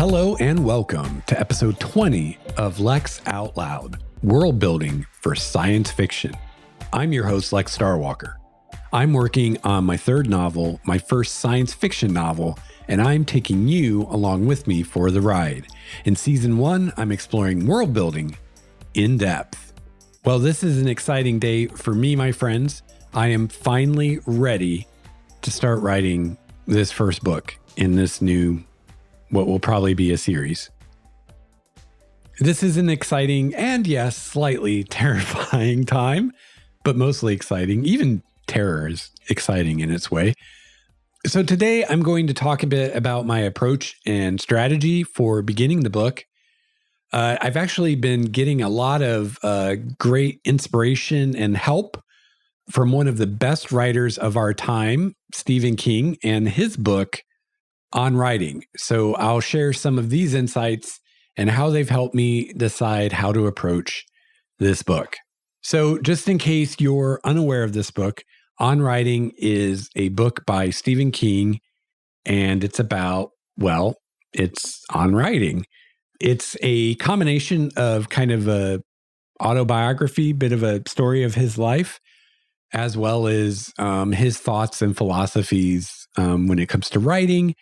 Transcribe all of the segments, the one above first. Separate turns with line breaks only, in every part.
Hello and welcome to episode 20 of Lex Out Loud, world building for science fiction. I'm your host, Lex Starwalker. I'm working on my third novel, my first science fiction novel, and I'm taking you along with me for the ride. In season 1, I'm exploring world building in depth. Well, this is an exciting day for me, my friends. I am finally ready to start writing this first book in this new, what will probably be a series. This is an exciting and yes, slightly terrifying time, but mostly exciting. Even terror is exciting in its way. So today I'm going to talk a bit about my approach and strategy for beginning the book. I've actually been getting a lot of great inspiration and help from one of the best writers of our time, Stephen King, and his book on writing. So I'll share some of these insights and how they've helped me decide how to approach this book. So just in case you're unaware of this book, On Writing is a book by Stephen King, and it's about, well, it's on writing. It's a combination of kind of a autobiography, bit of a story of his life, as well as his thoughts and philosophies when it comes to writing,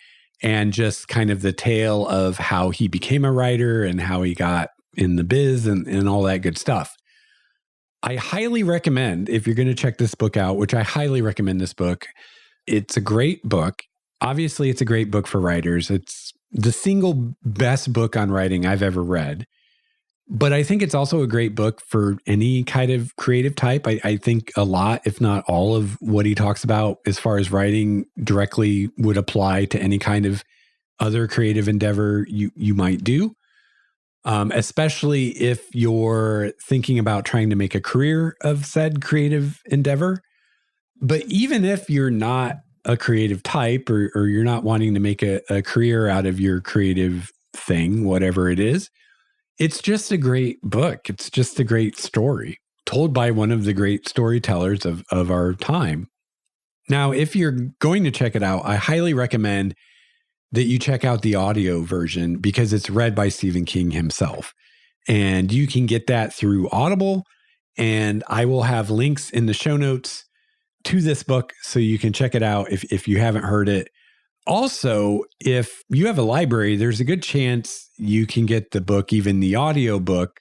and just kind of the tale of how he became a writer and how he got in the biz and all that good stuff. I highly recommend, if you're going to check this book out, which I highly recommend this book, it's a great book. Obviously, it's a great book for writers. It's the single best book on writing I've ever read. But I think it's also a great book for any kind of creative type. I think a lot, if not all of what he talks about as far as writing directly would apply to any kind of other creative endeavor you might do. Especially if you're thinking about trying to make a career of said creative endeavor. But even if you're not a creative type or you're not wanting to make a career out of your creative thing, whatever it is, it's just a great book. It's just a great story told by one of the great storytellers of our time. Now, if you're going to check it out, I highly recommend that you check out the audio version because it's read by Stephen King himself. And you can get that through Audible. And I will have links in the show notes to this book so you can check it out if you haven't heard it. Also, if you have a library, there's a good chance you can get the book, even the audio book,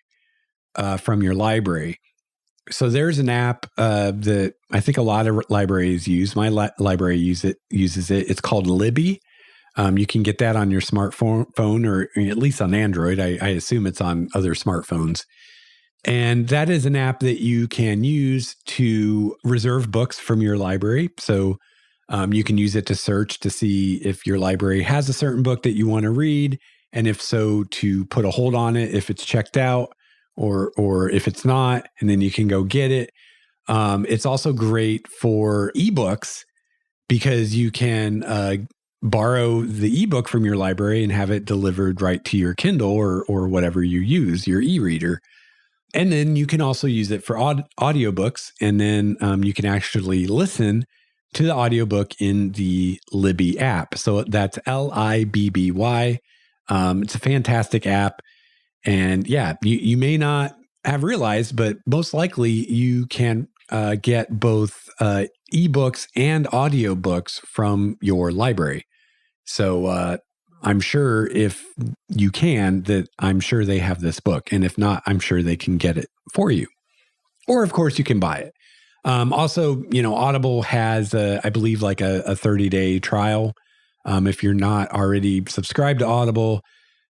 from your library. So there's an app that I think a lot of libraries use. My library uses it. It's called Libby. You can get that on your smartphone or at least on Android. I assume it's on other smartphones. And that is an app that you can use to reserve books from your library. So you can use it to search to see if your library has a certain book that you want to read. And if so, to put a hold on it if it's checked out or if it's not, and then you can go get it. It's also great for ebooks because you can borrow the ebook from your library and have it delivered right to your Kindle or whatever you use, your e-reader. And then you can also use it for audiobooks. And then you can actually listen to the audiobook in the Libby app. So that's Libby. It's a fantastic app. And yeah, you may not have realized, but most likely you can get both ebooks and audiobooks from your library. So I'm sure if you can, that I'm sure they have this book. And if not, I'm sure they can get it for you. Or of course you can buy it. Also, Audible has, I believe, like a 30-day trial. If you're not already subscribed to Audible,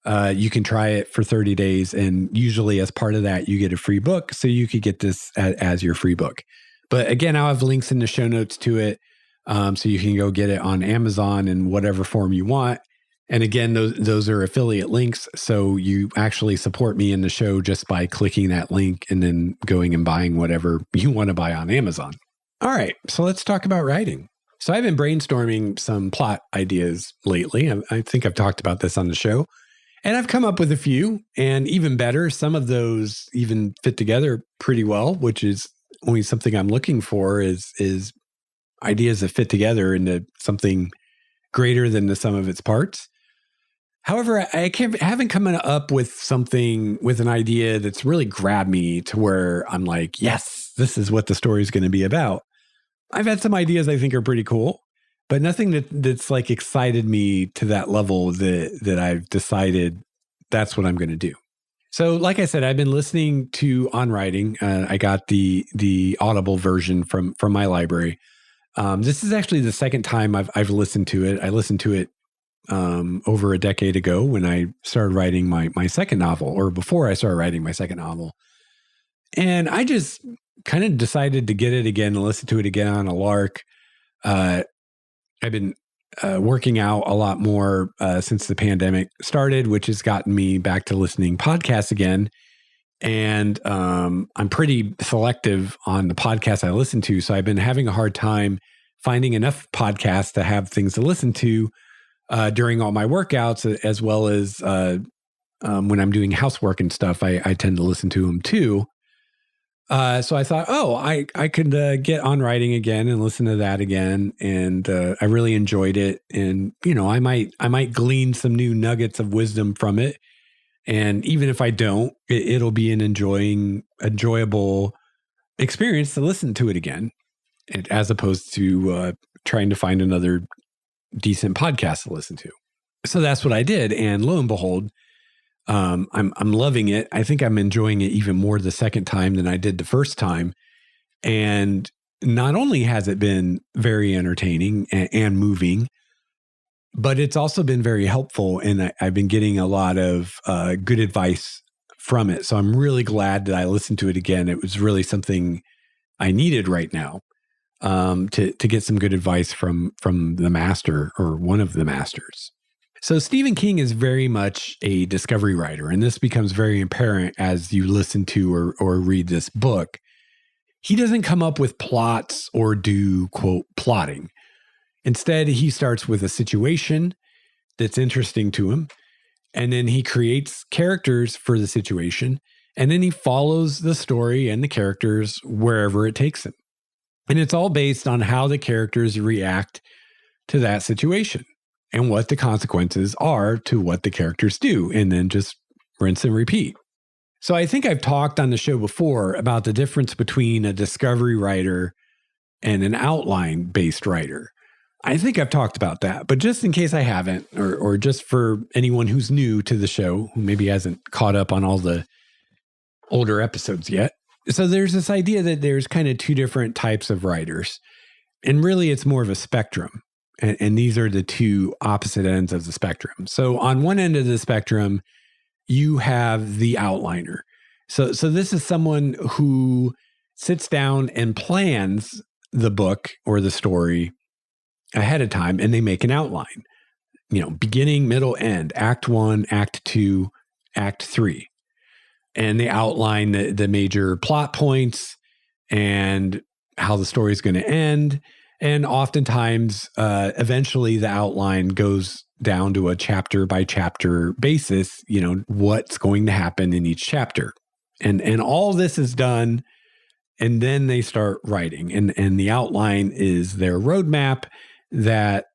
you can try it for 30 days. And usually as part of that, you get a free book. So you could get this as your free book. But again, I'll have links in the show notes to it. So you can go get it on Amazon in whatever form you want. And again, those are affiliate links. So you actually support me in the show just by clicking that link and then going and buying whatever you want to buy on Amazon. All right, so let's talk about writing. So I've been brainstorming some plot ideas lately. I think I've talked about this on the show. And I've come up with a few, and even better, some of those even fit together pretty well, which is only something I'm looking for is ideas that fit together into something greater than the sum of its parts. However, haven't come up with something with an idea that's really grabbed me to where I'm like, yes, this is what the story is going to be about. I've had some ideas I think are pretty cool, but nothing that's like excited me to that level that I've decided that's what I'm going to do. So, like I said, I've been listening to On Writing. I got the Audible version from my library. This is actually the second time I've listened to it. I listened to it over a decade ago when I started writing my second novel, or before I started writing my second novel. And I just kind of decided to get it again and listen to it again on a lark. I've been working out a lot more since the pandemic started, which has gotten me back to listening podcasts again. And I'm pretty selective on the podcasts I listen to. So I've been having a hard time finding enough podcasts to have things to listen to during all my workouts, as well as when I'm doing housework and stuff. I tend to listen to them too. So I thought, I could get On Writing again and listen to that again, and I really enjoyed it. And I might glean some new nuggets of wisdom from it. And even if I don't, it'll be an enjoyable experience to listen to it again, as opposed to trying to find another decent podcast to listen to. So that's what I did, and lo and behold, I'm loving it. I think I'm enjoying it even more the second time than I did the first time. And not only has it been very entertaining and moving, but it's also been very helpful. And I've been getting a lot of good advice from it. So I'm really glad that I listened to it again. It was really something I needed right now, to get some good advice from the master, or one of the masters. So Stephen King is very much a discovery writer, and this becomes very apparent as you listen to or read this book. He doesn't come up with plots or do, quote, plotting. Instead, he starts with a situation that's interesting to him, and then he creates characters for the situation, and then he follows the story and the characters wherever it takes him. And it's all based on how the characters react to that situation and what the consequences are to what the characters do, and then just rinse and repeat. So I think I've talked on the show before about the difference between a discovery writer and an outline-based writer. I think I've talked about that, but just in case I haven't, or just for anyone who's new to the show, who maybe hasn't caught up on all the older episodes yet. So there's this idea that there's kind of two different types of writers, and really it's more of a spectrum. And these are the two opposite ends of the spectrum. So on one end of the spectrum, you have the outliner. So this is someone who sits down and plans the book or the story ahead of time, and they make an outline. Beginning, middle, end, act 1, act 2, act 3. And they outline the major plot points and how the story is going to end. And oftentimes, eventually the outline goes down to a chapter by chapter basis, what's going to happen in each chapter. And all this is done, and then they start writing. And the outline is their roadmap that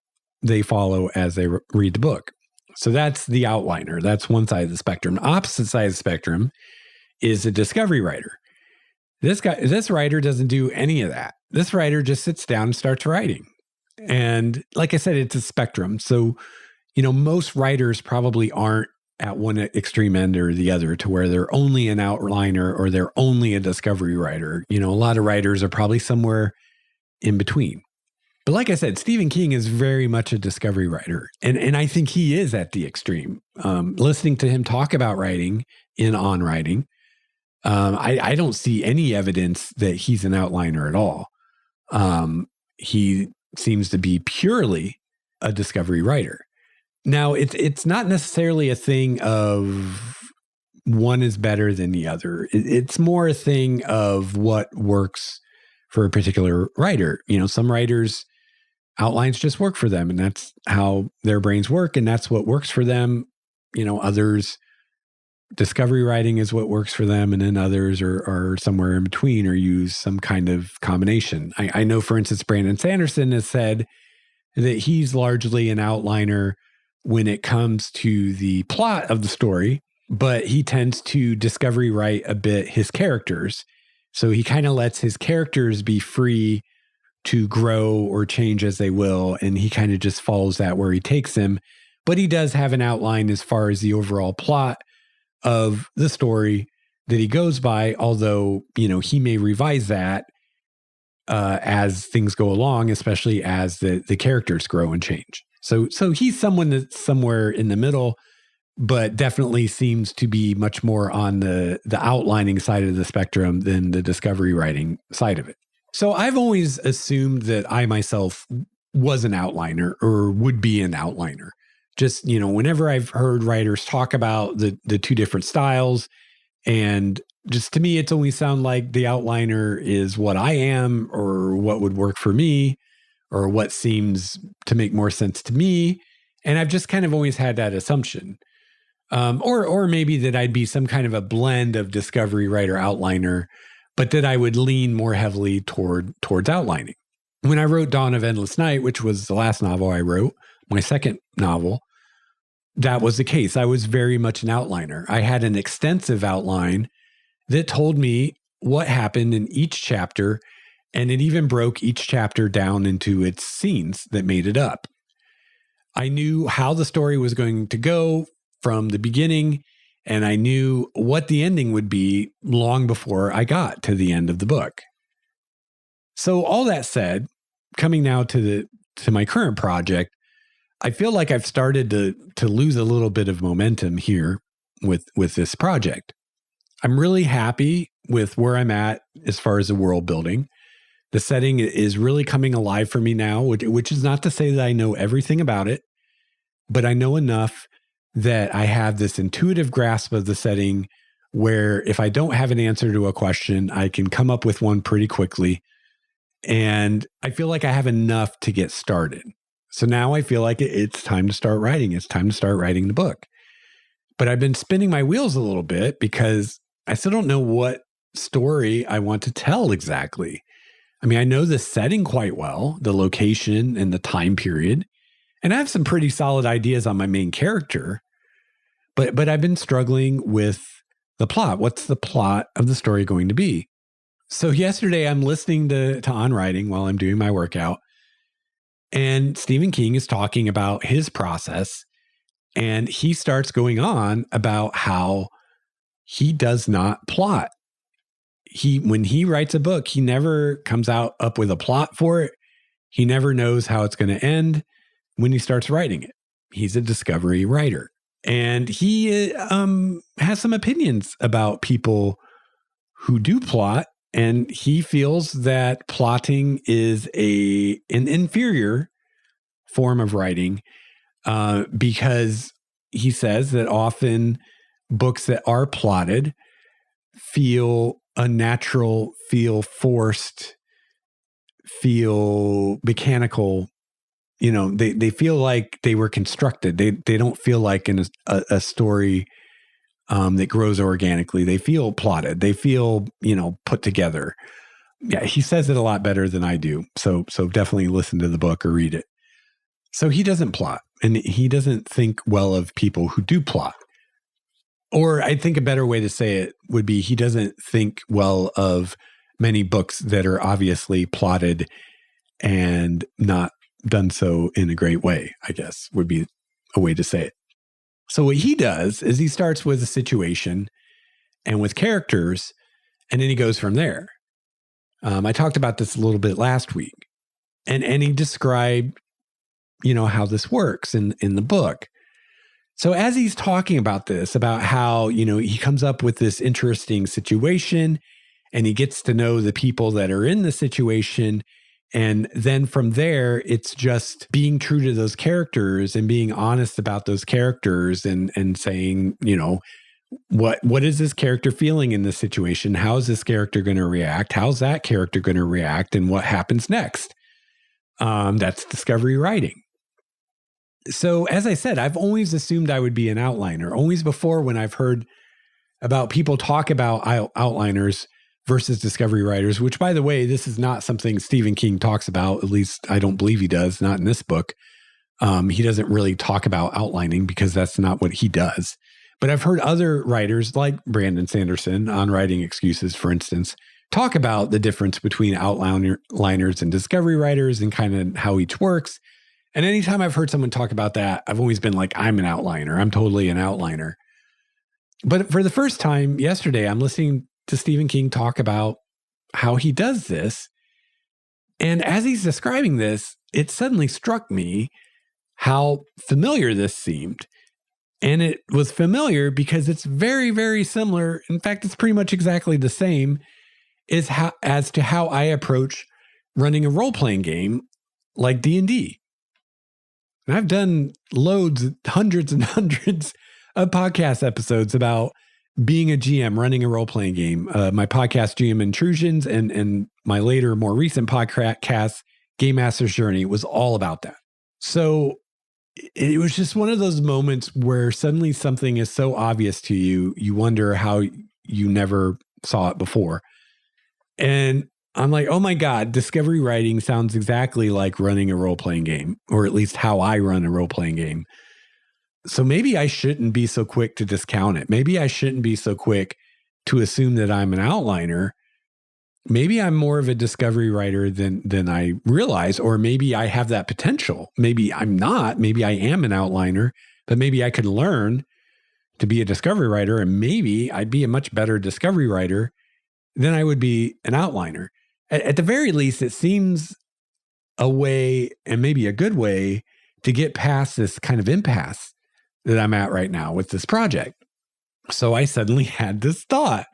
they follow as they read the book. So that's the outliner. That's one side of the spectrum. The opposite side of the spectrum is a discovery writer. This writer doesn't do any of that. This writer just sits down and starts writing. And like I said, it's a spectrum. So, most writers probably aren't at one extreme end or the other, to where they're only an outliner or they're only a discovery writer. A lot of writers are probably somewhere in between. But like I said, Stephen King is very much a discovery writer. And I think he is at the extreme. Listening to him talk about writing On Writing, I don't see any evidence that he's an outliner at all. He seems to be purely a discovery writer. Now, it's not necessarily a thing of one is better than the other. It's more a thing of what works for a particular writer. Some writers, outlines just work for them, and that's how their brains work, and that's what works for them. Others, discovery writing is what works for them, and then others are somewhere in between or use some kind of combination. I know, for instance, Brandon Sanderson has said that he's largely an outliner, when it comes to the plot of the story, but he tends to discovery write a bit his characters. So he kind of lets his characters be free to grow or change as they will. And he kind of just follows that where he takes them. But he does have an outline as far as the overall plot of the story that he goes by, although, he may revise that as things go along, especially as the characters grow and change. So he's someone that's somewhere in the middle, but definitely seems to be much more on the outlining side of the spectrum than the discovery writing side of it. So I've always assumed that I myself was an outliner or would be an outliner. Just, whenever I've heard writers talk about the two different styles, and just to me, it's always sound like the outliner is what I am or what would work for me or what seems to make more sense to me. And I've just kind of always had that assumption. Or maybe that I'd be some kind of a blend of discovery writer outliner, but that I would lean more heavily towards outlining. When I wrote Dawn of Endless Night, which was the last novel I wrote, my second novel, that was the case. I was very much an outliner. I had an extensive outline that told me what happened in each chapter, and it even broke each chapter down into its scenes that made it up. I knew how the story was going to go from the beginning, and I knew what the ending would be long before I got to the end of the book. So all that said, coming now to my current project, I feel like I've started to lose a little bit of momentum here with this project. I'm really happy with where I'm at as far as the world building. The setting is really coming alive for me now, which is not to say that I know everything about it, but I know enough that I have this intuitive grasp of the setting where if I don't have an answer to a question, I can come up with one pretty quickly. And I feel like I have enough to get started. So now I feel like it's time to start writing. It's time to start writing the book. But I've been spinning my wheels a little bit because I still don't know what story I want to tell exactly. I mean, I know the setting quite well, the location and the time period, and I have some pretty solid ideas on my main character, but I've been struggling with the plot. What's the plot of the story going to be? So yesterday I'm listening to On Writing while I'm doing my workout, and Stephen King is talking about his process, and he starts going on about how he does not plot. When he writes a book, he never comes up with a plot for it. He never knows how it's going to end when he starts writing it. He's a discovery writer. And he has some opinions about people who do plot. And he feels that plotting is an inferior form of writing because he says that often books that are plotted feel unnatural, feel forced, feel mechanical. They feel like they were constructed. They don't feel like in a story that grows organically. They feel plotted. They feel, put together. Yeah, he says it a lot better than I do. So definitely listen to the book or read it. So he doesn't plot, and he doesn't think well of people who do plot. Or I think a better way to say it would be he doesn't think well of many books that are obviously plotted and not done so in a great way, I guess would be a way to say it. So what he does is he starts with a situation and with characters, and then he goes from there. I talked about this a little bit last week, and he described, how this works in the book. So as he's talking about this, about how, he comes up with this interesting situation and he gets to know the people that are in the situation. And then from there, it's just being true to those characters and being honest about those characters and saying, what is this character feeling in this situation? How is this character going to react? How's that character going to react? And what happens next? That's discovery writing. So as I said, I've always assumed I would be an outliner. Always before when I've heard about people talk about outliners versus discovery writers, which by the way, this is not something Stephen King talks about. At least I don't believe he does, not in this book. He doesn't really talk about outlining because that's not what he does. But I've heard other writers like Brandon Sanderson on Writing Excuses, for instance, talk about the difference between outliners and discovery writers and kind of how each works. And anytime I've heard someone talk about that, I've always been like, I'm an outliner. I'm totally an outliner. But for the first time yesterday, I'm listening to Stephen King talk about how he does this. And as he's describing this, it suddenly struck me how familiar this seemed. And it was familiar because it's very, very similar. In fact, it's pretty much exactly the same as to how I approach running a role-playing game like D&D. And I've done hundreds and hundreds of podcast episodes about being a GM, running a role-playing game. My podcast, GM Intrusions, and my later, more recent podcast, Game Master's Journey, was all about that. So it was just one of those moments where suddenly something is so obvious to you, you wonder how you never saw it before. And I'm like, oh my God, discovery writing sounds exactly like running a role-playing game, or at least how I run a role-playing game. So maybe I shouldn't be so quick to discount it. Maybe I shouldn't be so quick to assume that I'm an outliner. Maybe I'm more of a discovery writer than I realize, or maybe I have that potential. Maybe I'm not. Maybe I am an outliner, but maybe I could learn to be a discovery writer, and maybe I'd be a much better discovery writer than I would be an outliner. At the very least, it seems a way, and maybe a good way, to get past this kind of impasse that I'm at right now with this project. So I suddenly had this thought.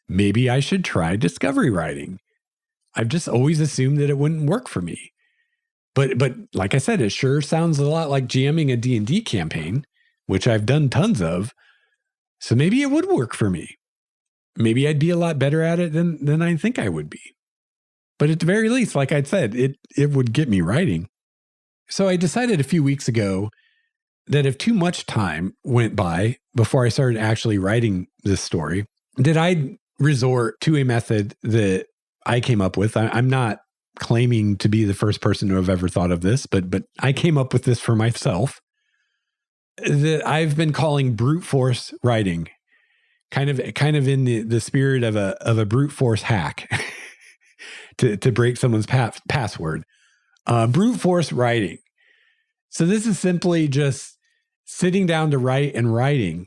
Maybe I should try discovery writing. I've just always assumed that it wouldn't work for me. But like I said, it sure sounds a lot like GMing a D&D campaign, which I've done tons of. So maybe it would work for me. Maybe I'd be a lot better at it than I think I would be. But at the very least, like I said, it would get me writing. So I decided a few weeks ago that if too much time went by before I started actually writing this story, that I'd resort to a method that I came up with. I'm not claiming to be the first person to have ever thought of this, but I came up with this for myself, that I've been calling brute force writing, kind of in the spirit of a brute force hack to break someone's password. Brute force writing. So this is simply just sitting down to write and writing.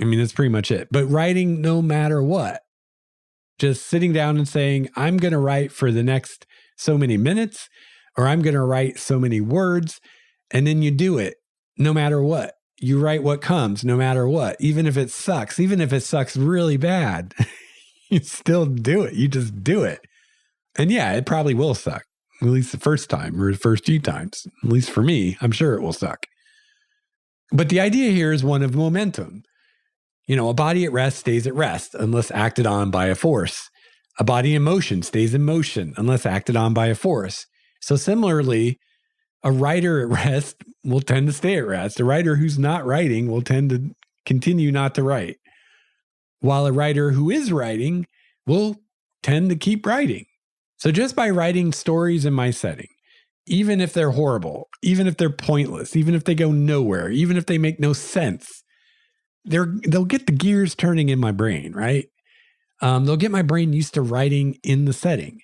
I mean, that's pretty much it. But writing no matter what. Just sitting down and saying, I'm going to write for the next so many minutes, or I'm going to write so many words. And then you do it no matter what. You write what comes no matter what. Even if it sucks really bad, you still do it. You just do it. And yeah, it probably will suck. At least the first time or the first few times. At least for me, I'm sure it will suck. But the idea here is one of momentum. You know, a body at rest stays at rest unless acted on by a force. A body in motion stays in motion unless acted on by a force. So similarly, a writer at rest will tend to stay at rest. A writer who's not writing will tend to continue not to write. While a writer who is writing will tend to keep writing. So just by writing stories in my setting, even if they're horrible, even if they're pointless, even if they go nowhere, even if they make no sense, they'll get the gears turning in my brain, right? They'll get my brain used to writing in the setting,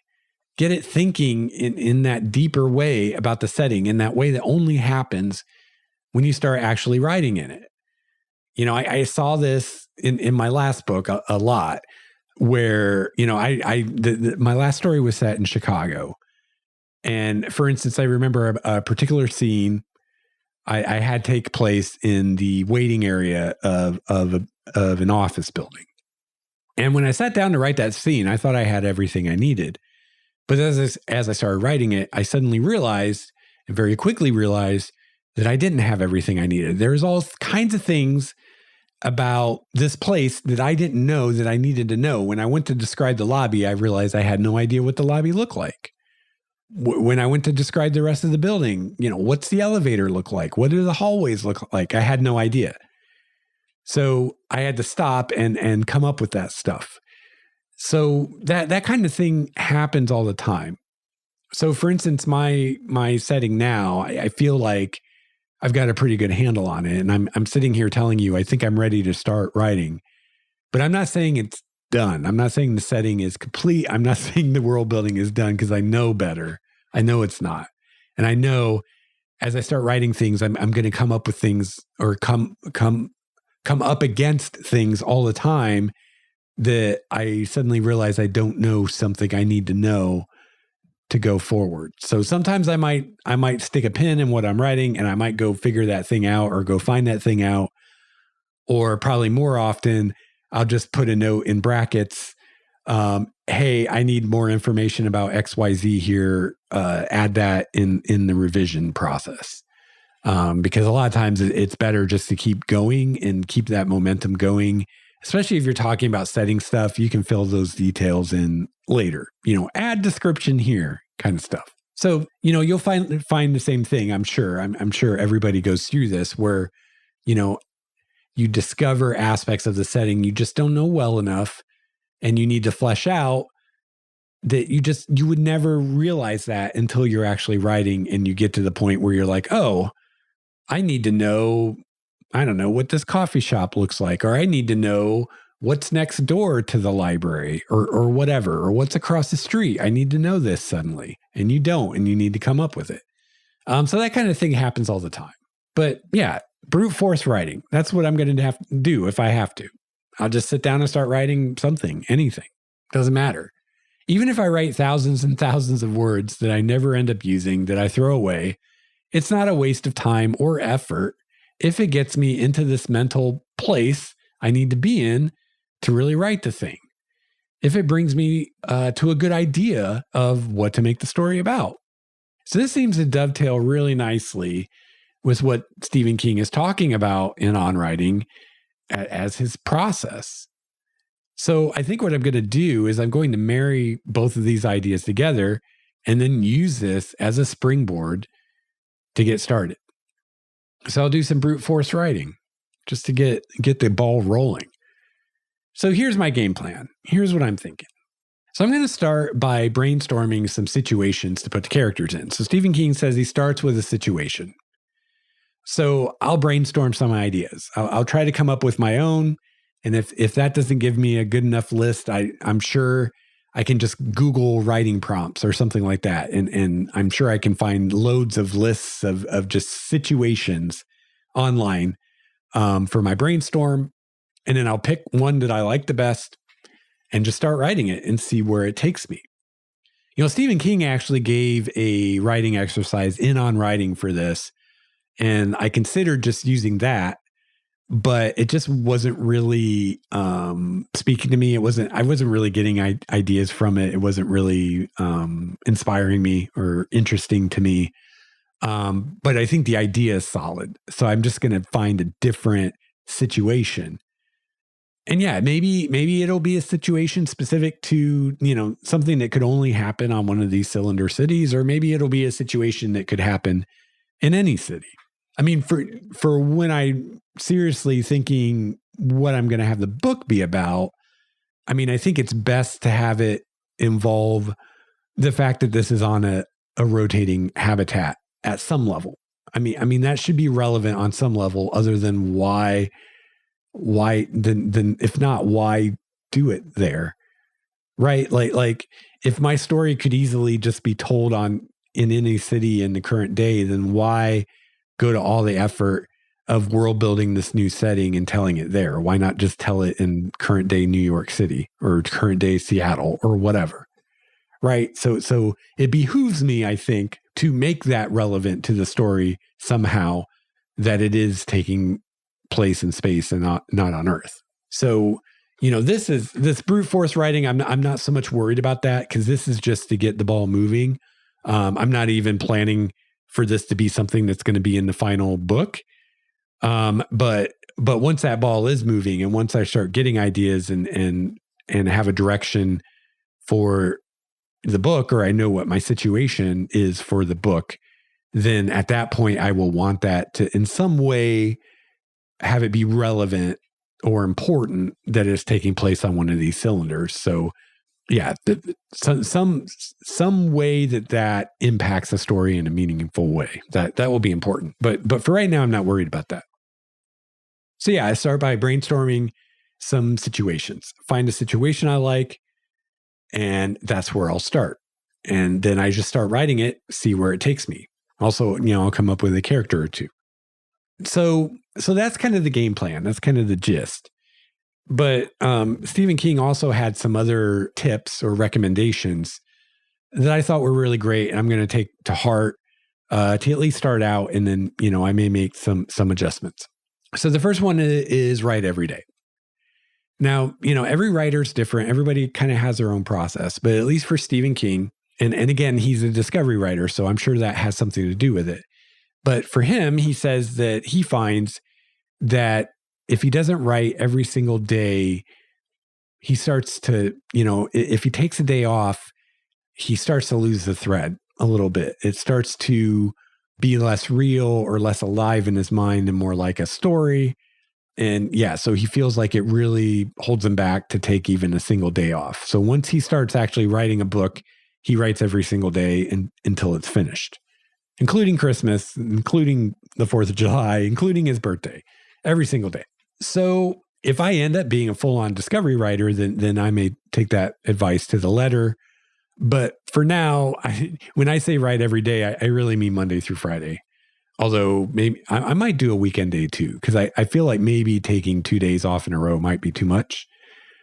get it thinking in that deeper way about the setting, in that way that only happens when you start actually writing in it. You know, I saw this in my last book a lot, where, you know, my last story was set in Chicago. And for instance, I remember a particular scene I had take place in the waiting area of an office building. And when I sat down to write that scene, I thought I had everything I needed. But as I started writing it, I suddenly realized, and very quickly realized, that I didn't have everything I needed. There's all kinds of things about this place that I didn't know that I needed to know. When I went to describe the lobby, I realized I had no idea what the lobby looked like. When I went to describe the rest of the building, you know, what's the elevator look like? What do the hallways look like? I had no idea. So I had to stop and come up with that stuff. So that kind of thing happens all the time. So for instance, my setting now, I feel like I've got a pretty good handle on it. And I'm sitting here telling you, I think I'm ready to start writing. But I'm not saying it's done. I'm not saying the setting is complete. I'm not saying the world building is done because I know better. I know it's not. And I know as I start writing things, I'm going to come up with things or come up against things all the time that I suddenly realize I don't know something I need to know to go forward. So sometimes I might stick a pin in what I'm writing and I might go figure that thing out or go find that thing out. Or probably more often, I'll just put a note in brackets. Hey, I need more information about XYZ here. Add that in the revision process. Because a lot of times it's better just to keep going and keep that momentum going. Especially if you're talking about setting stuff, you can fill those details in later. Add description here kind of stuff. So, you'll find the same thing, I'm sure. I'm sure everybody goes through this where, you discover aspects of the setting you just don't know well enough and you need to flesh out that you would never realize that until you're actually writing and you get to the point where you're like, oh, I need to know, I don't know what this coffee shop looks like, or I need to know what's next door to the library or whatever, or what's across the street. I need to know this suddenly. And you don't, and you need to come up with it. So that kind of thing happens all the time. But yeah, brute force writing. That's what I'm going to have to do if I have to. I'll just sit down and start writing something, anything. Doesn't matter. Even if I write thousands and thousands of words that I never end up using, that I throw away, it's not a waste of time or effort if it gets me into this mental place I need to be in to really write the thing. If it brings me to a good idea of what to make the story about. So this seems to dovetail really nicely with what Stephen King is talking about in On Writing as his process. So I think what I'm going to do is I'm going to marry both of these ideas together and then use this as a springboard to get started. So I'll do some brute force writing just to get the ball rolling. So here's my game plan. Here's what I'm thinking. So I'm going to start by brainstorming some situations to put the characters in. So Stephen King says he starts with a situation. So I'll brainstorm some ideas. I'll try to come up with my own. And if that doesn't give me a good enough list, I'm sure I can just Google writing prompts or something like that. And I'm sure I can find loads of lists of just situations online for my brainstorm. And then I'll pick one that I like the best and just start writing it and see where it takes me. Stephen King actually gave a writing exercise in On Writing for this. And I considered just using that, but it just wasn't really speaking to me. I wasn't really getting ideas from it. It wasn't really inspiring me or interesting to me. But I think the idea is solid. So I'm just going to find a different situation. And yeah, maybe it'll be a situation specific to, something that could only happen on one of these cylinder cities, or maybe it'll be a situation that could happen in any city. I mean, for when I'm seriously thinking what I'm going to have the book be about, I mean, I think it's best to have it involve the fact that this is on a rotating habitat at some level. I mean, that should be relevant on some level other than why then if not, why do it there? Right? Like if my story could easily just be told in any city in the current day, then why go to all the effort of world building this new setting and telling it there? Why not just tell it in current day New York City or current day Seattle or whatever? Right? So it behooves me, I think, to make that relevant to the story somehow, that it is taking place in space and not on Earth. So, this brute force writing, I'm not so much worried about that because this is just to get the ball moving. I'm not even planning for this to be something that's going to be in the final book. But once that ball is moving and once I start getting ideas and have a direction for the book, or I know what my situation is for the book, then at that point I will want that to in some way have it be relevant or important that it's taking place on one of these cylinders. So Yeah, some way that impacts the story in a meaningful way. That will be important. But for right now, I'm not worried about that. So yeah, I start by brainstorming some situations. Find a situation I like, and that's where I'll start. And then I just start writing it, see where it takes me. Also, I'll come up with a character or two. So that's kind of the game plan. That's kind of the gist. But Stephen King also had some other tips or recommendations that I thought were really great, and I'm going to take to heart to at least start out, and then I may make some adjustments. So the first one is write every day. Now, every writer's different. Everybody kind of has their own process, but at least for Stephen King, and again, he's a discovery writer, so I'm sure that has something to do with it. But for him, he says that he finds that if he doesn't write every single day, he starts to, if he takes a day off, he starts to lose the thread a little bit. It starts to be less real or less alive in his mind and more like a story. And yeah, so he feels like it really holds him back to take even a single day off. So once he starts actually writing a book, he writes every single day until it's finished, including Christmas, including the 4th of July, including his birthday, every single day. So if I end up being a full-on discovery writer, then I may take that advice to the letter. But for now, when I say write every day, I really mean Monday through Friday. Although maybe I might do a weekend day too, because I feel like maybe taking 2 days off in a row might be too much.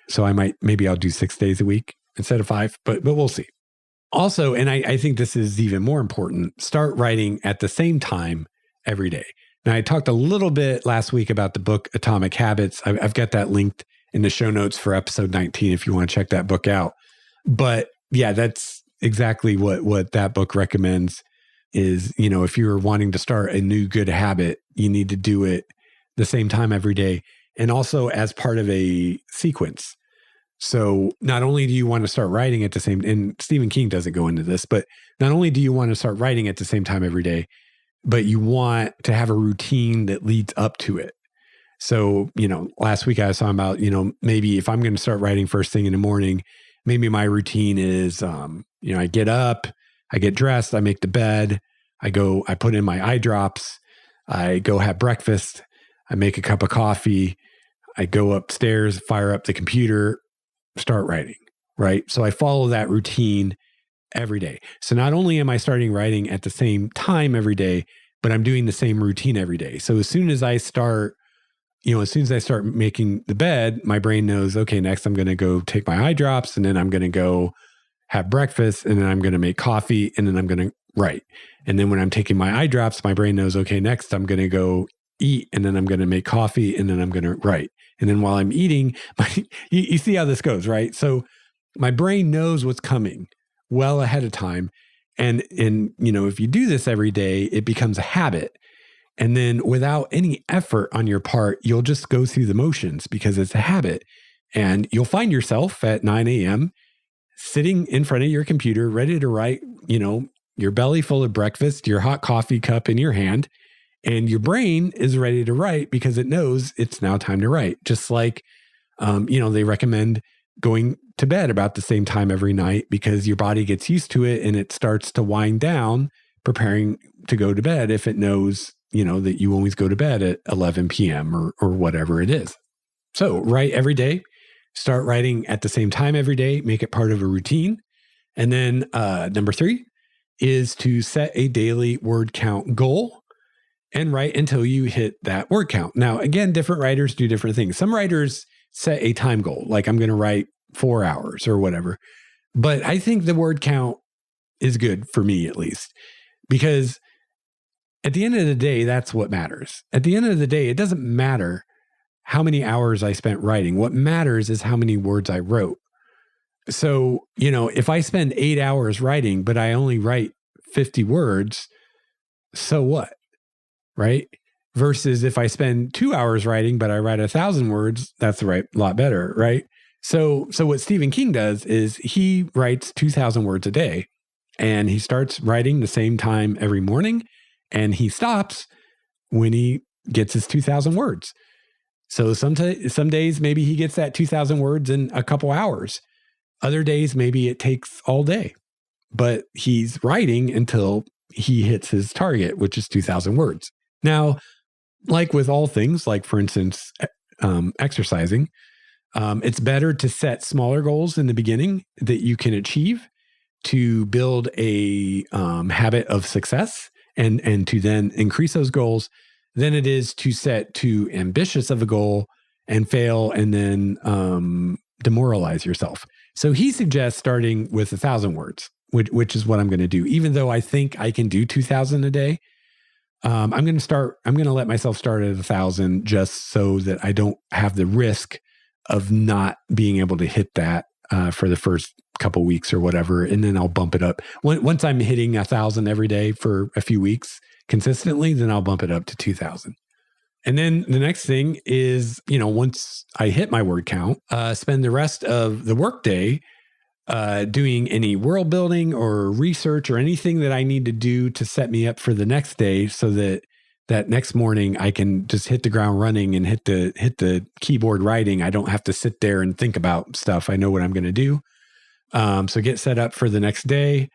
So maybe I'll do 6 days a week instead of 5, but we'll see. Also, and I think this is even more important, start writing at the same time every day. Now, I talked a little bit last week about the book Atomic Habits. I've got that linked in the show notes for episode 19 if you want to check that book out. But yeah, that's exactly what that book recommends is, if you're wanting to start a new good habit, you need to do it the same time every day and also as part of a sequence. So not only do you want to start writing at the same, and Stephen King doesn't go into this, but not only do you want to start writing at the same time every day, but you want to have a routine that leads up to it. So, last week I was talking about, maybe if I'm going to start writing first thing in the morning, maybe my routine is, I get up, I get dressed, I make the bed, I put in my eye drops, I go have breakfast, I make a cup of coffee, I go upstairs, fire up the computer, start writing, right? So I follow that routine every day. So not only am I starting writing at the same time every day, but I'm doing the same routine every day. So as soon as I start making the bed, my brain knows, okay, next I'm going to go take my eye drops, and then I'm going to go have breakfast, and then I'm going to make coffee, and then I'm going to write. And then when I'm taking my eye drops, my brain knows, okay, next I'm going to go eat, and then I'm going to make coffee, and then I'm going to write. And then while I'm eating, you see how this goes, right? So my brain knows what's coming well ahead of time. And if you do this every day, it becomes a habit. And then without any effort on your part, you'll just go through the motions because it's a habit. And you'll find yourself at 9 a.m. sitting in front of your computer, ready to write, your belly full of breakfast, your hot coffee cup in your hand, and your brain is ready to write because it knows it's now time to write. Just like, they recommend going to bed about the same time every night because your body gets used to it and it starts to wind down, preparing to go to bed if it knows, that you always go to bed at 11 p.m. or whatever it is. So write every day, start writing at the same time every day, make it part of a routine. And then number 3 is to set a daily word count goal and write until you hit that word count. Now, again, different writers do different things. Some writers set a time goal, like I'm going to write 4 hours or whatever. But I think the word count is good for me, at least, because at the end of the day, that's what matters. At the end of the day, it doesn't matter how many hours I spent writing. What matters is how many words I wrote. So, if I spend 8 hours writing, but I only write 50 words, so what? Right? Versus if I spend 2 hours writing, but I write 1,000 words, that's a lot better, right? So what Stephen King does is he writes 2,000 words a day, and he starts writing the same time every morning, and he stops when he gets his 2,000 words. So some days maybe he gets that 2,000 words in a couple hours. Other days, maybe it takes all day, but he's writing until he hits his target, which is 2,000 words. Now, like with all things, like for instance, exercising, it's better to set smaller goals in the beginning that you can achieve to build a habit of success and to then increase those goals than it is to set too ambitious of a goal and fail and then demoralize yourself. So he suggests starting with 1,000 words, which is what I'm going to do. Even though I think I can do 2,000 a day, I'm going to let myself start at 1,000 just so that I don't have the risk of not being able to hit that for the first couple weeks or whatever. And then I'll bump it up. Once I'm hitting 1,000 every day for a few weeks consistently, then I'll bump it up to 2,000. And then the next thing is, once I hit my word count, spend the rest of the workday doing any world building or research or anything that I need to do to set me up for the next day so that next morning I can just hit the ground running and hit the keyboard writing. I don't have to sit there and think about stuff. I know what I'm going to do. So get set up for the next day.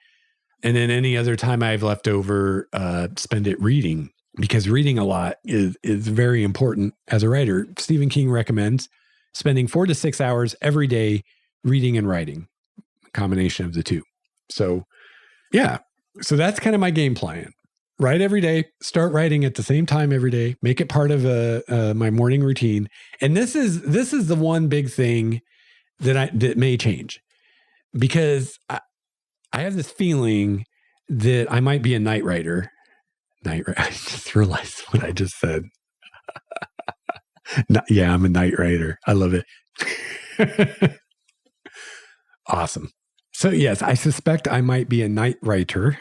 And then any other time I have left over, spend it reading, because reading a lot is very important as a writer. Stephen King recommends spending 4 to 6 hours every day reading and writing, a combination of the two. So yeah, so that's kind of my game plan. Write every day, start writing at the same time every day, make it part of my morning routine. And this is the one big thing that may change, because I have this feeling that I might be a night writer. I just realized what I just said. Yeah, I'm a night writer. I love it. Awesome. So yes, I suspect I might be a night writer.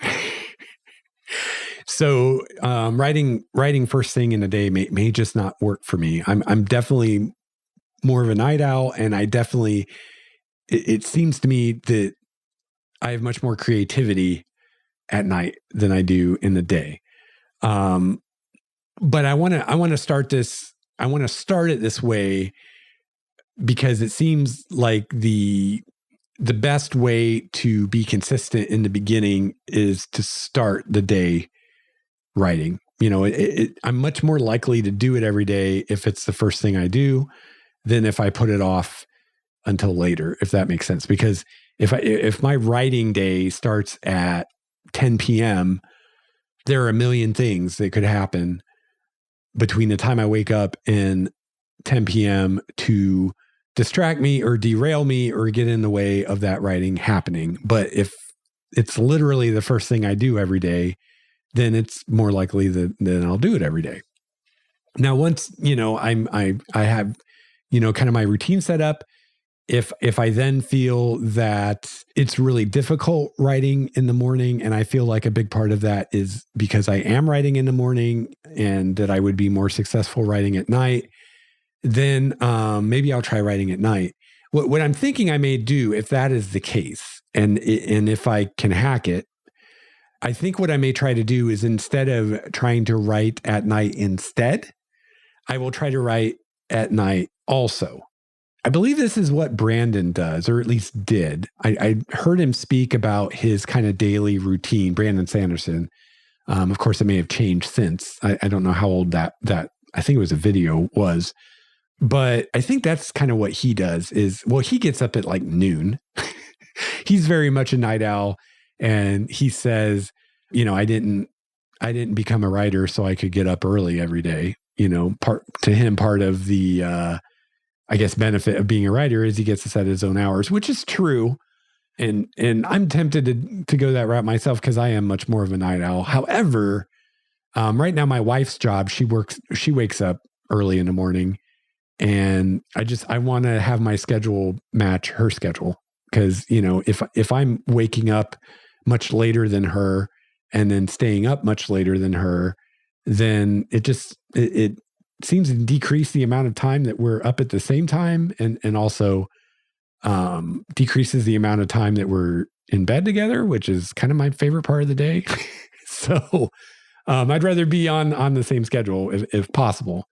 So writing first thing in the day may just not work for me. I'm definitely more of a night owl, and it seems to me that I have much more creativity at night than I do in the day. But I want to start this. I want to start it this way because it seems like the best way to be consistent in the beginning is to start the day writing. I'm much more likely to do it every day if it's the first thing I do than if I put it off until later, if that makes sense. Because if my writing day starts at 10 p.m., there are a million things that could happen between the time I wake up and 10 p.m. to distract me or derail me or get in the way of that writing happening. But if it's literally the first thing I do every day, then it's more likely that I'll do it every day. Now, once, I have, kind of my routine set up, if I then feel that it's really difficult writing in the morning, and I feel like a big part of that is because I am writing in the morning and that I would be more successful writing at night, then maybe I'll try writing at night. What I'm thinking I may do, if that is the case, and if I can hack it, I think what I may try to do is, instead of trying to write at night instead, I will try to write at night also. I believe this is what Brandon does, or at least did. I heard him speak about his kind of daily routine, Brandon Sanderson. Of course, it may have changed since. I don't know how old that I think it was a video was. But I think that's kind of what he does he gets up at like noon. He's very much a night owl. And he says, I didn't become a writer so I could get up early every day. Part of the, I guess, benefit of being a writer is he gets to set his own hours, which is true. And I'm tempted to go that route myself because I am much more of a night owl. However, right now my wife's job, she wakes up early in the morning, and I want to have my schedule match her schedule. Because, if I'm waking up much later than her and then staying up much later than her, then it seems to decrease the amount of time that we're up at the same time, and also decreases the amount of time that we're in bed together, which is kind of my favorite part of the day. So I'd rather be on the same schedule if possible.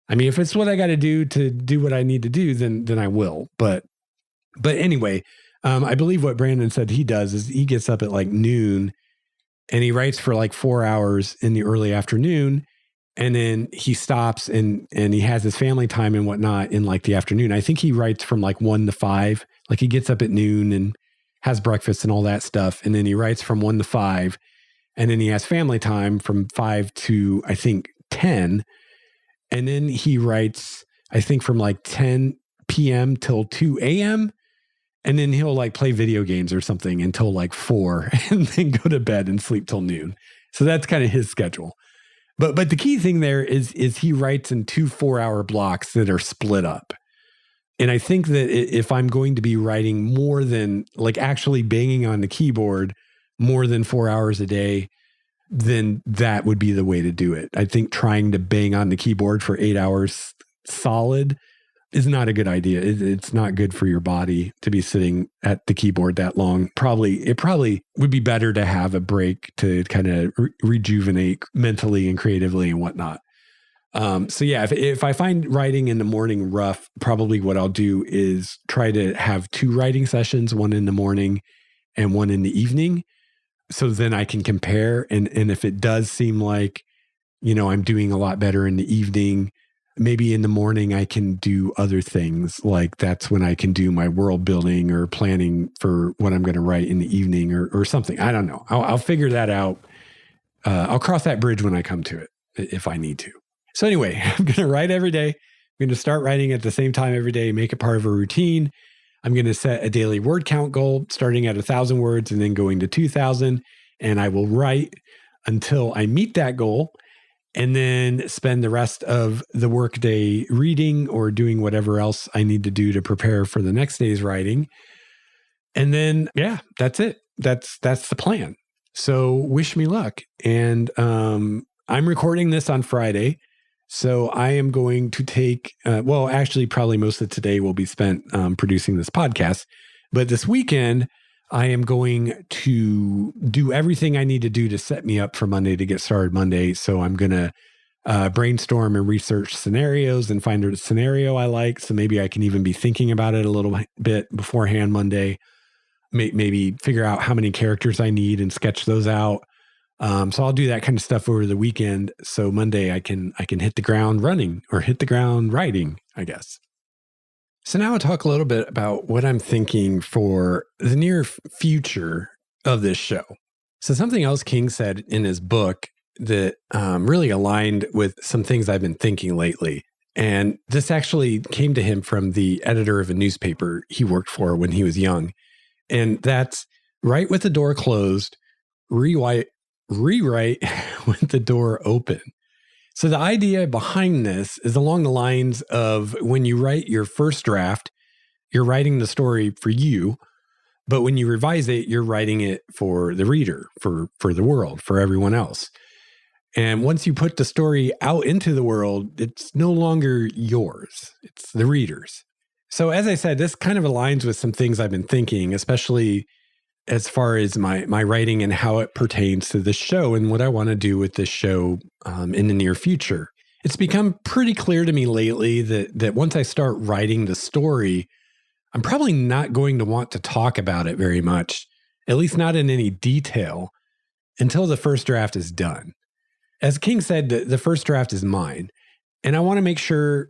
I mean, if it's what I got to do what I need to do, then I will. But anyway, I believe what Brandon said he does is he gets up at like noon and he writes for like 4 hours in the early afternoon. And then he stops and he has his family time and whatnot in like the afternoon. I think he writes from like 1 to 5. Like he gets up at noon and has breakfast and all that stuff. And then he writes from 1 to 5. And then he has family time from 5 to, I think, 10. And then he writes, I think, from like 10 p.m. till 2 a.m. And then he'll like play video games or something until like 4 and then go to bed and sleep till noon. So that's kind of his schedule. But the key thing there is he writes in 2 4-hour blocks that are split up. And I think that if I'm going to be writing more than like actually banging on the keyboard more than 4 hours a day, then that would be the way to do it. I think trying to bang on the keyboard for 8 hours solid is not a good idea. It's not good for your body to be sitting at the keyboard that long. It probably would be better to have a break to kind of rejuvenate mentally and creatively and whatnot. So yeah, if I find writing in the morning rough, probably what I'll do is try to have 2 writing sessions, one in the morning and one in the evening. So then I can compare. And if it does seem like, I'm doing a lot better in the evening, maybe in the morning I can do other things. Like that's when I can do my world building or planning for what I'm going to write in the evening or something. I don't know. I'll figure that out. I'll cross that bridge when I come to it if I need to. So anyway, I'm going to write every day. I'm going to start writing at the same time every day, make it part of a routine. I'm going to set a daily word count goal, starting at 1,000 words and then going to 2,000. And I will write until I meet that goal and then spend the rest of the workday reading or doing whatever else I need to do to prepare for the next day's writing. And then, yeah, that's it. That's the plan. So wish me luck. And I'm recording this on Friday. So I am going to take, actually probably most of today will be spent producing this podcast. But this weekend, I am going to do everything I need to do to set me up for Monday to get started Monday. So I'm going to brainstorm and research scenarios and find a scenario I like. So maybe I can even be thinking about it a little bit beforehand Monday. Maybe figure out how many characters I need and sketch those out. So I'll do that kind of stuff over the weekend. So Monday I can hit the ground running or hit the ground writing, I guess. So now I'll talk a little bit about what I'm thinking for the near future of this show. So something else King said in his book that really aligned with some things I've been thinking lately. And this actually came to him from the editor of a newspaper he worked for when he was young. And that's write with the door closed, rewrite with the door open. So the idea behind this is along the lines of when you write your first draft, you're writing the story for you, but when you revise it, you're writing it for the reader, for the world, for everyone else. And once you put the story out into the world, it's no longer yours, it's the reader's. So as I said, this kind of aligns with some things I've been thinking, especially as far as my writing and how it pertains to the show and what I want to do with this show in the near future. It's become pretty clear to me lately that once I start writing the story, I'm probably not going to want to talk about it very much, at least not in any detail, until the first draft is done. As King said, the first draft is mine, and I want to make sure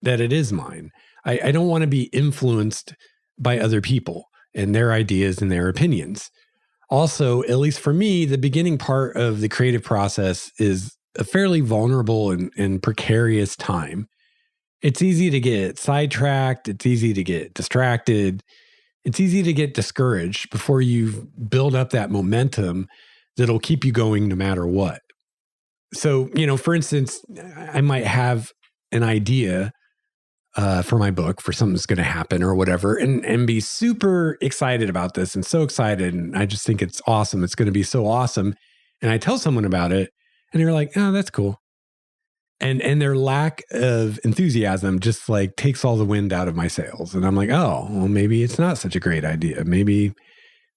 that it is mine. I don't want to be influenced by other people and their ideas and their opinions. Also, at least for me, the beginning part of the creative process is a fairly vulnerable and precarious time. It's easy to get sidetracked. It's easy to get distracted. It's easy to get discouraged before you build up that momentum that'll keep you going no matter what. So, for instance, I might have an idea for my book, for something that's going to happen or whatever, and be super excited about this and so excited. And I just think it's awesome. It's going to be so awesome. And I tell someone about it and they're like, oh, that's cool. And their lack of enthusiasm just like takes all the wind out of my sails. And I'm like, oh, well, maybe it's not such a great idea. Maybe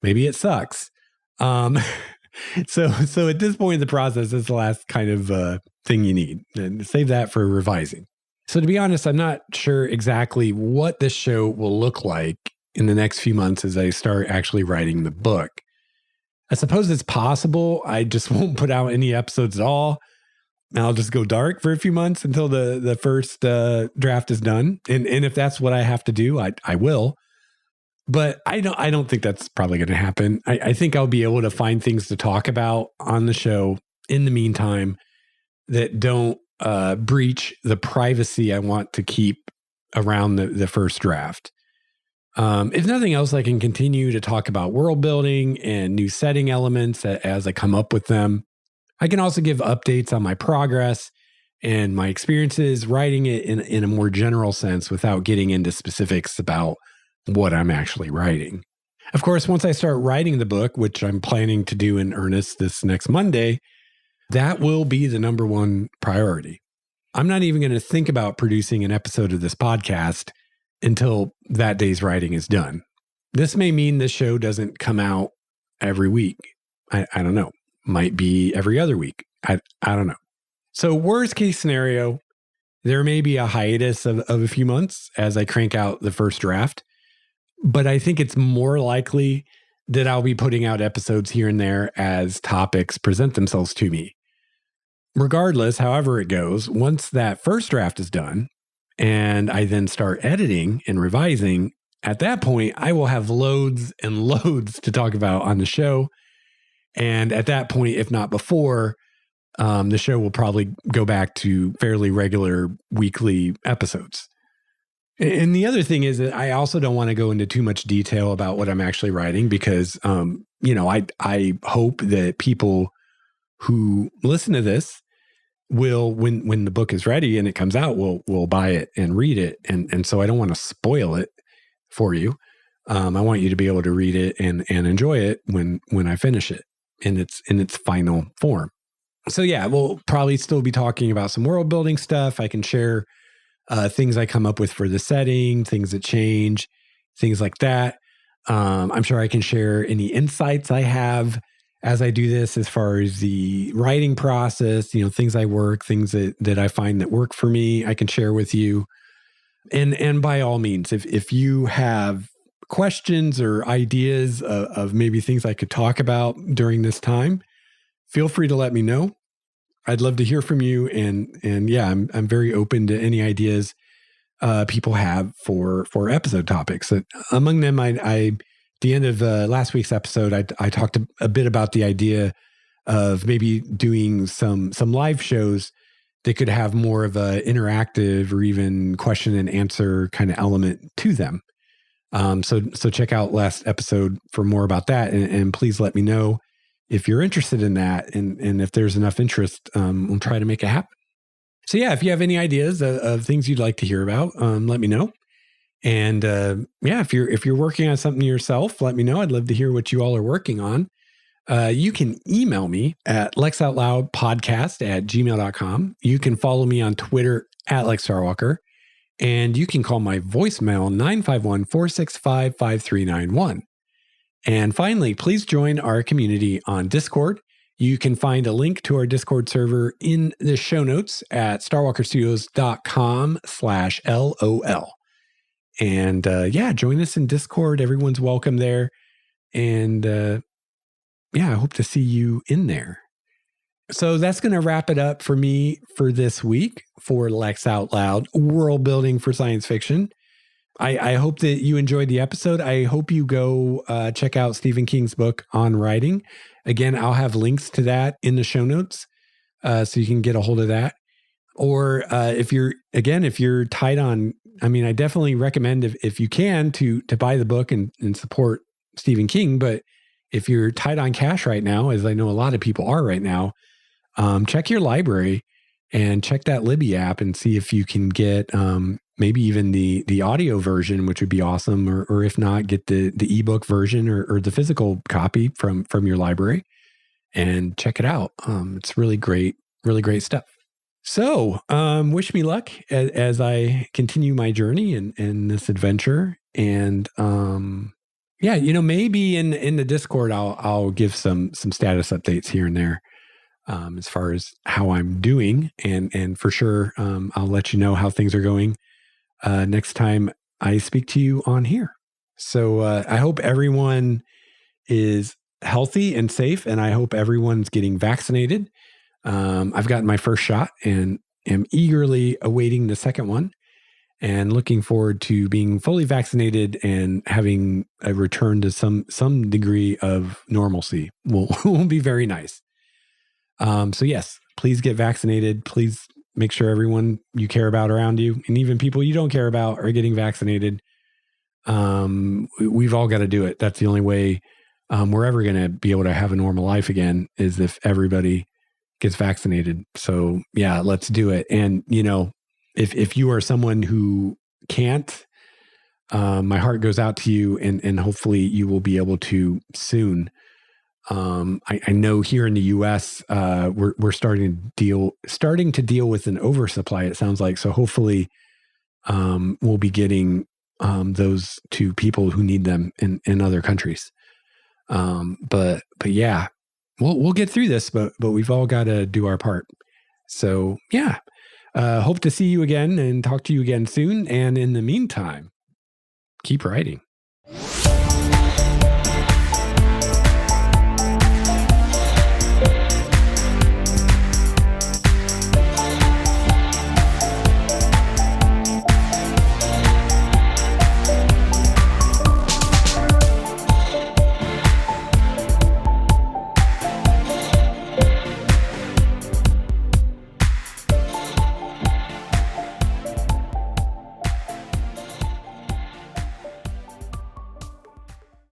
it sucks. So at this point in the process, it's the last kind of thing you need. And save that for revising. So to be honest, I'm not sure exactly what this show will look like in the next few months as I start actually writing the book. I suppose it's possible I just won't put out any episodes at all. I'll just go dark for a few months until the first draft is done. And if that's what I have to do, I will. But I don't think that's probably going to happen. I think I'll be able to find things to talk about on the show in the meantime that don't breach the privacy I want to keep around the first draft. If nothing else, I can continue to talk about world building and new setting elements as I come up with them. I can also give updates on my progress and my experiences writing it in a more general sense without getting into specifics about what I'm actually writing. Of course, once I start writing the book, which I'm planning to do in earnest this next Monday, that will be the number one priority. I'm not even going to think about producing an episode of this podcast until that day's writing is done. This may mean this show doesn't come out every week. I don't know. Might be every other week. I don't know. So worst case scenario, there may be a hiatus of a few months as I crank out the first draft. But I think it's more likely that I'll be putting out episodes here and there as topics present themselves to me. Regardless, however it goes, once that first draft is done and I then start editing and revising, at that point, I will have loads and loads to talk about on the show. And at that point, if not before, the show will probably go back to fairly regular weekly episodes. And the other thing is that I also don't want to go into too much detail about what I'm actually writing because, I hope that people who listen to this will, when the book is ready and it comes out, will buy it and read it. And so I don't want to spoil it for you. I want you to be able to read it and enjoy it when I finish it in its final form. So yeah, we'll probably still be talking about some world building stuff. I can share things I come up with for the setting, things that change, things like that. I'm sure I can share any insights I have as I do this as far as the writing process, things I work, things that I find that work for me, I can share with you. And by all means, if you have questions or ideas of maybe things I could talk about during this time, feel free to let me know. I'd love to hear from you. And yeah, I'm very open to any ideas people have for episode topics. Among them, at the end of last week's episode, I talked a bit about the idea of maybe doing some live shows that could have more of a interactive or even question and answer kind of element to them. So check out last episode for more about that. And please let me know if you're interested in that, and if there's enough interest, we'll try to make it happen. So yeah, if you have any ideas of things you'd like to hear about, let me know. And yeah, if you're working on something yourself, let me know. I'd love to hear what you all are working on. You can email me at lexoutloudpodcast@gmail.com. You can follow me on Twitter @LexStarWalker. And you can call my voicemail 951-465-5391. And finally, please join our community on Discord. You can find a link to our Discord server in the show notes at starwalkerstudios.com/LOL. And yeah, join us in Discord. Everyone's welcome there. And yeah, I hope to see you in there. So that's going to wrap it up for me for this week for Lex Out Loud, world building for science fiction. I hope that you enjoyed the episode. I hope you go check out Stephen King's book on writing. Again, I'll have links to that in the show notes so you can get a hold of that. Or if you're tight on, I definitely recommend if you can to buy the book and support Stephen King. But if you're tight on cash right now, as I know a lot of people are right now, check your library and check that Libby app and see if you can get maybe even the audio version, which would be awesome, or if not, get the ebook version or the physical copy from your library and check it out. It's really great stuff. So wish me luck as I continue my journey in this adventure. And yeah, maybe in the Discord, I'll give some status updates here and there. As far as how I'm doing, and for sure, I'll let you know how things are going next time I speak to you on here. So I hope everyone is healthy and safe, and I hope everyone's getting vaccinated. I've gotten my first shot and am eagerly awaiting the second one, and looking forward to being fully vaccinated and having a return to some degree of normalcy. Will be very nice. So yes, please get vaccinated. Please make sure everyone you care about around you, and even people you don't care about, are getting vaccinated. We've all got to do it. That's the only way we're ever going to be able to have a normal life again, is if everybody gets vaccinated. So yeah, let's do it. And if you are someone who can't, my heart goes out to you, and hopefully you will be able to soon. I know here in the U.S., we're starting to deal with an oversupply. It sounds like. So hopefully, we'll be getting those to people who need them in other countries. But yeah, we'll get through this. But we've all got to do our part. So yeah, hope to see you again and talk to you again soon. And in the meantime, keep writing.